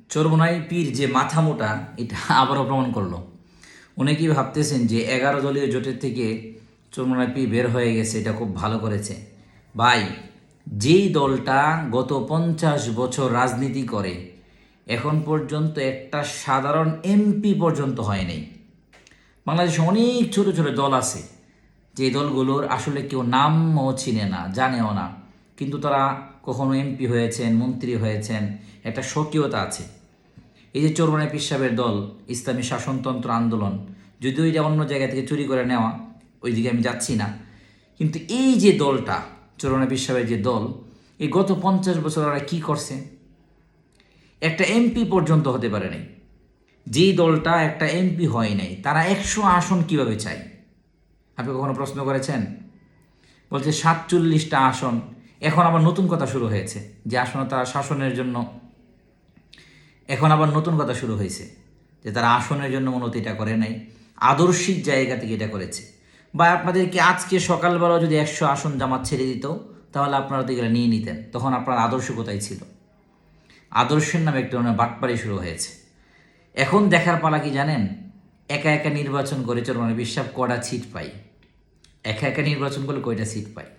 চরমোনাই পীর যে মাথা মোটা এটা আবারও প্রমাণ করলো। অনেকেই ভাবতেছেন যে 11 দলীয় জোটের থেকে চরমোনাই পীর বের হয়ে গেছে, এটা খুব ভালো করেছে। ভাই, যেই দলটা গত 50 বছর রাজনীতি করে এখন পর্যন্ত একটা সাধারণ এমপি পর্যন্ত হয়নি। বাংলাদেশে অনেক ছোট ছোট দল আছে যে দলগুলোর আসলে কেউ নামও চিনে না, জানেও না, কিন্তু তারা কখনো এমপি হয়েছেন, মন্ত্রী হয়েছেন, একটা স্বকীয়তা আছে। এই যে চরমোনাই পীর সাহেবের দল ইসলামী শাসনতন্ত্র আন্দোলন, যদিও এটা অন্য জায়গা থেকে চুরি করে নেওয়া, ওইদিকে আমি যাচ্ছি না, কিন্তু এই যে দলটা চরমোনাই পীর সাহেবের যে দল, এই গত 50 বছর ওরা কী করছে? একটা এমপি পর্যন্ত হতে পারে নাই। যেই দলটা একটা এমপি হয় নাই, তারা 100 আসন কিভাবে চায়? আপনি কখনো প্রশ্ন করেছেন? বলছে 47টা আসন। এখন আবার নতুন কথা শুরু হয়েছে যে আসলে তারা শাসনের জন্য, এখন আবার নতুন কথা শুরু হয়েছে যে তারা আসনের জন্য মূলত এটা করে নাই, আদর্শিক জায়গা থেকে এটা করেছে। বা আপনাদেরকে আজকে সকালবেলা যদি 100 আসন জামাত ছেড়ে দিত, তাহলে আপনারা তো এগুলো নিয়ে নিতেন। তখন আপনার আদর্শ কোথায় ছিল? আদর্শের নামে একটা ধরনের বাটপাড়ি শুরু হয়েছে। এখন দেখার পালা কি জানেন? একা একা নির্বাচন করে চরমোনাই পীর সাহেব কটা সিট পাই, একা একা নির্বাচন করলে কয়টা সিট পায়।